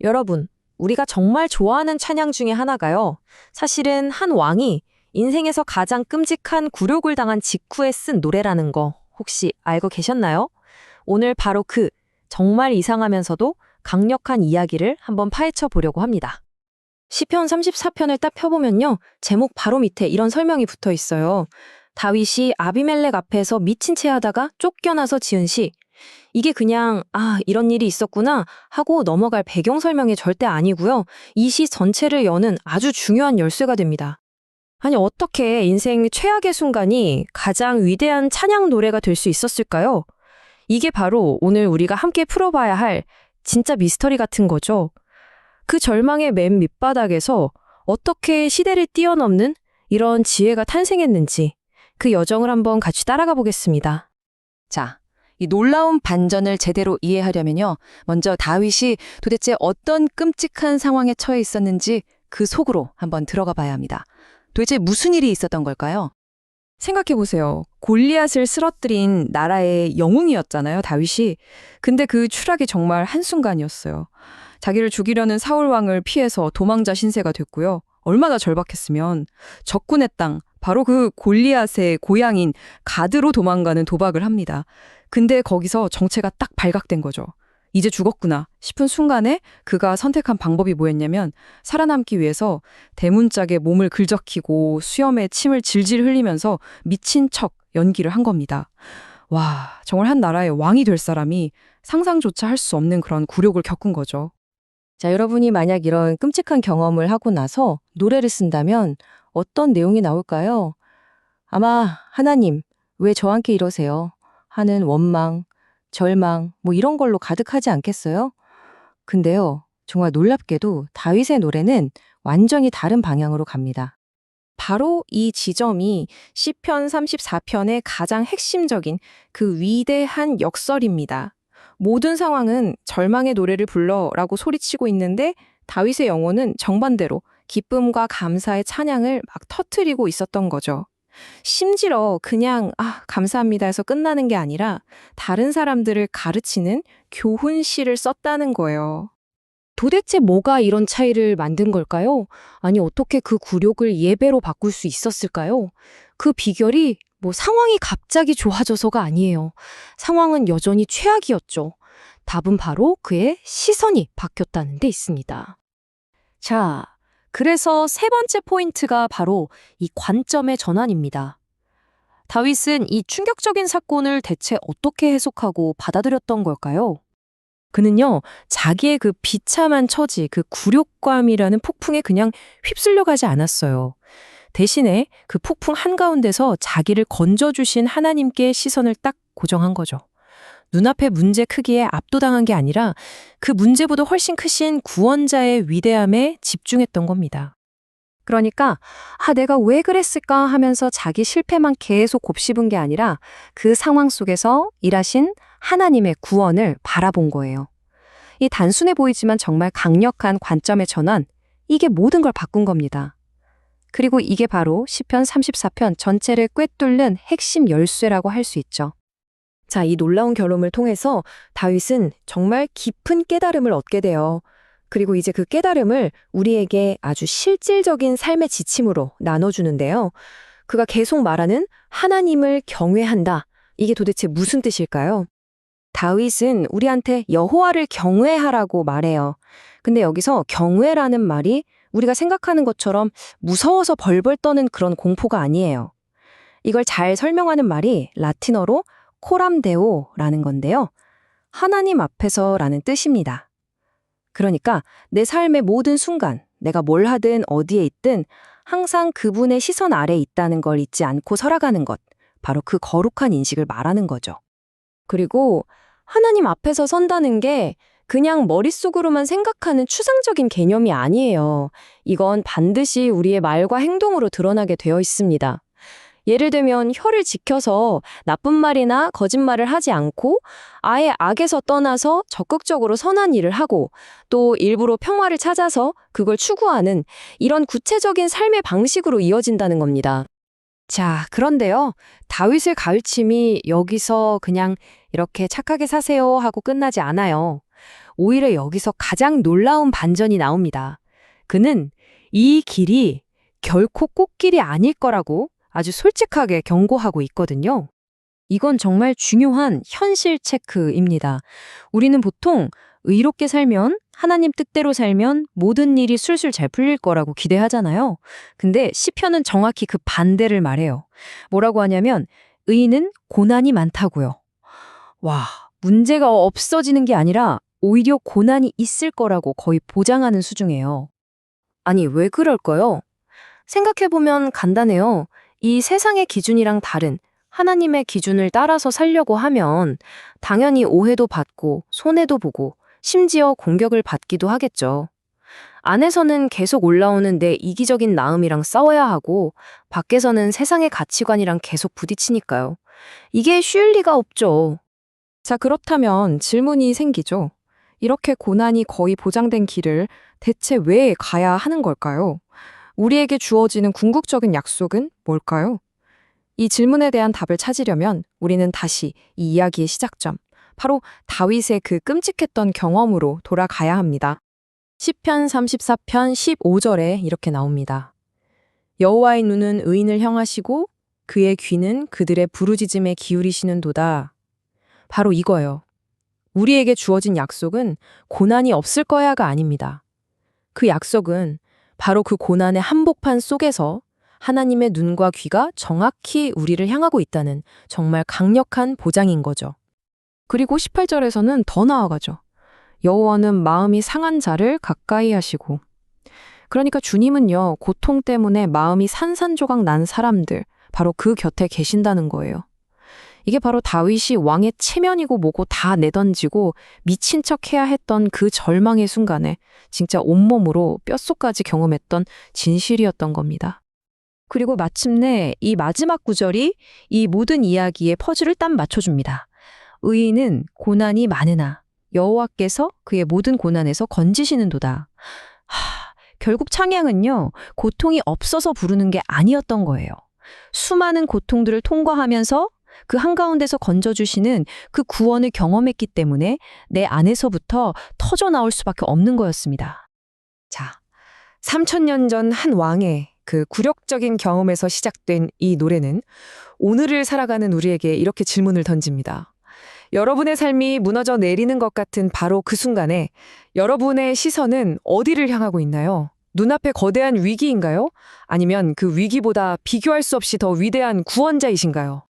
여러분, 우리가 정말 좋아하는 찬양 중에 하나가요. 사실은 한 왕이 인생에서 가장 끔찍한 굴욕을 당한 직후에 쓴 노래라는 거 혹시 알고 계셨나요? 오늘 바로 그 정말 이상하면서도 강력한 이야기를 한번 파헤쳐 보려고 합니다. 시편 34편을 딱 펴보면요. 제목 바로 밑에 이런 설명이 붙어 있어요. 다윗이 아비멜렉 앞에서 미친 채 하다가 쫓겨나서 지은 시. 이게 그냥 이런 일이 있었구나 하고 넘어갈 배경 설명이 절대 아니고요. 이 시 전체를 여는 아주 중요한 열쇠가 됩니다. 아니 어떻게 인생 최악의 순간이 가장 위대한 찬양 노래가 될 수 있었을까요? 이게 바로 오늘 우리가 함께 풀어봐야 할 진짜 미스터리 같은 거죠. 그 절망의 맨 밑바닥에서 어떻게 시대를 뛰어넘는 이런 지혜가 탄생했는지 그 여정을 한번 같이 따라가 보겠습니다. 자, 이 놀라운 반전을 제대로 이해하려면요. 먼저 다윗이 도대체 어떤 끔찍한 상황에 처해 있었는지 그 속으로 한번 들어가 봐야 합니다. 도대체 무슨 일이 있었던 걸까요? 생각해보세요. 골리앗을 쓰러뜨린 나라의 영웅이었잖아요, 다윗이. 근데 그 추락이 정말 한순간이었어요. 자기를 죽이려는 사울 왕을 피해서 도망자 신세가 됐고요. 얼마나 절박했으면 적군의 땅, 바로 그 골리앗의 고향인 가드로 도망가는 도박을 합니다. 근데 거기서 정체가 딱 발각된 거죠. 이제 죽었구나 싶은 순간에 그가 선택한 방법이 뭐였냐면 살아남기 위해서 대문짝에 몸을 긁적이고 수염에 침을 질질 흘리면서 미친 척 연기를 한 겁니다. 와, 정말 한 나라의 왕이 될 사람이 상상조차 할 수 없는 그런 굴욕을 겪은 거죠. 자, 여러분이 만약 이런 끔찍한 경험을 하고 나서 노래를 쓴다면 어떤 내용이 나올까요? 아마 하나님, 왜 저한테 이러세요? 하는 원망, 절망, 이런 걸로 가득하지 않겠어요? 근데요, 정말 놀랍게도 다윗의 노래는 완전히 다른 방향으로 갑니다. 바로 이 지점이 시편 34편의 가장 핵심적인 그 위대한 역설입니다. 모든 상황은 절망의 노래를 불러라고 소리치고 있는데 다윗의 영혼은 정반대로 기쁨과 감사의 찬양을 막 터뜨리고 있었던 거죠. 심지어 그냥 감사합니다 해서 끝나는 게 아니라 다른 사람들을 가르치는 교훈시를 썼다는 거예요. 도대체 뭐가 이런 차이를 만든 걸까요? 아니 어떻게 그 굴욕을 예배로 바꿀 수 있었을까요? 그 비결이 상황이 갑자기 좋아져서가 아니에요. 상황은 여전히 최악이었죠. 답은 바로 그의 시선이 바뀌었다는 데 있습니다. 자, 그래서 세 번째 포인트가 바로 이 관점의 전환입니다. 다윗은 이 충격적인 사건을 대체 어떻게 해석하고 받아들였던 걸까요? 그는요, 자기의 그 비참한 처지, 그 굴욕감이라는 폭풍에 그냥 휩쓸려 가지 않았어요. 대신에 그 폭풍 한가운데서 자기를 건져주신 하나님께 시선을 딱 고정한 거죠. 눈앞의 문제 크기에 압도당한 게 아니라 그 문제보다 훨씬 크신 구원자의 위대함에 집중했던 겁니다. 그러니까 내가 왜 그랬을까 하면서 자기 실패만 계속 곱씹은 게 아니라 그 상황 속에서 일하신 하나님의 구원을 바라본 거예요. 이 단순해 보이지만 정말 강력한 관점의 전환, 이게 모든 걸 바꾼 겁니다. 그리고 이게 바로 시편 34편 전체를 꿰뚫는 핵심 열쇠라고 할 수 있죠. 자, 이 놀라운 결론을 통해서 다윗은 정말 깊은 깨달음을 얻게 돼요. 그리고 이제 그 깨달음을 우리에게 아주 실질적인 삶의 지침으로 나눠주는데요. 그가 계속 말하는 하나님을 경외한다. 이게 도대체 무슨 뜻일까요? 다윗은 우리한테 여호와를 경외하라고 말해요. 근데 여기서 경외라는 말이 우리가 생각하는 것처럼 무서워서 벌벌 떠는 그런 공포가 아니에요. 이걸 잘 설명하는 말이 라틴어로 코람데오라는 건데요. 하나님 앞에서라는 뜻입니다. 그러니까 내 삶의 모든 순간, 내가 뭘 하든 어디에 있든 항상 그분의 시선 아래에 있다는 걸 잊지 않고 살아가는 것, 바로 그 거룩한 인식을 말하는 거죠. 그리고 하나님 앞에서 선다는 게 그냥 머릿속으로만 생각하는 추상적인 개념이 아니에요. 이건 반드시 우리의 말과 행동으로 드러나게 되어 있습니다. 예를 들면 혀를 지켜서 나쁜 말이나 거짓말을 하지 않고 아예 악에서 떠나서 적극적으로 선한 일을 하고 또 일부러 평화를 찾아서 그걸 추구하는 이런 구체적인 삶의 방식으로 이어진다는 겁니다. 자, 그런데요. 다윗의 가르침이 여기서 그냥 이렇게 착하게 사세요 하고 끝나지 않아요. 오히려 여기서 가장 놀라운 반전이 나옵니다. 그는 이 길이 결코 꽃길이 아닐 거라고 아주 솔직하게 경고하고 있거든요. 이건 정말 중요한 현실 체크입니다. 우리는 보통 의롭게 살면, 하나님 뜻대로 살면 모든 일이 술술 잘 풀릴 거라고 기대하잖아요. 근데 시편은 정확히 그 반대를 말해요. 뭐라고 하냐면 의인은 고난이 많다고요. 와, 문제가 없어지는 게 아니라 오히려 고난이 있을 거라고 거의 보장하는 수준이에요. 아니, 왜 그럴까요? 생각해보면 간단해요. 이 세상의 기준이랑 다른 하나님의 기준을 따라서 살려고 하면 당연히 오해도 받고 손해도 보고 심지어 공격을 받기도 하겠죠. 안에서는 계속 올라오는 내 이기적인 마음이랑 싸워야 하고 밖에서는 세상의 가치관이랑 계속 부딪히니까요. 이게 쉬울 리가 없죠. 자, 그렇다면 질문이 생기죠. 이렇게 고난이 거의 보장된 길을 대체 왜 가야 하는 걸까요? 우리에게 주어지는 궁극적인 약속은 뭘까요? 이 질문에 대한 답을 찾으려면 우리는 다시 이 이야기의 시작점, 바로 다윗의 그 끔찍했던 경험으로 돌아가야 합니다. 시편 34편 15절에 이렇게 나옵니다. 여호와의 눈은 의인을 향하시고 그의 귀는 그들의 부르짖음에 기울이시는도다. 바로 이거예요. 우리에게 주어진 약속은 고난이 없을 거야가 아닙니다. 그 약속은 바로 그 고난의 한복판 속에서 하나님의 눈과 귀가 정확히 우리를 향하고 있다는 정말 강력한 보장인 거죠. 그리고 18절에서는 더 나아가죠. 여호와는 마음이 상한 자를 가까이 하시고. 그러니까 주님은요, 고통 때문에 마음이 산산조각 난 사람들, 바로 그 곁에 계신다는 거예요. 이게 바로 다윗이 왕의 체면이고 뭐고 다 내던지고 미친 척 해야 했던 그 절망의 순간에 진짜 온몸으로 뼛속까지 경험했던 진실이었던 겁니다. 그리고 마침내 이 마지막 구절이 이 모든 이야기의 퍼즐을 딱 맞춰줍니다. 의인은 고난이 많으나 여호와께서 그의 모든 고난에서 건지시는도다. 결국 찬양은요, 고통이 없어서 부르는 게 아니었던 거예요. 수많은 고통들을 통과하면서 그 한가운데서 건져주시는 그 구원을 경험했기 때문에 내 안에서부터 터져 나올 수밖에 없는 거였습니다. 자, 3000년 전 한 왕의 그 굴욕적인 경험에서 시작된 이 노래는 오늘을 살아가는 우리에게 이렇게 질문을 던집니다. 여러분의 삶이 무너져 내리는 것 같은 바로 그 순간에 여러분의 시선은 어디를 향하고 있나요? 눈앞에 거대한 위기인가요? 아니면 그 위기보다 비교할 수 없이 더 위대한 구원자이신가요?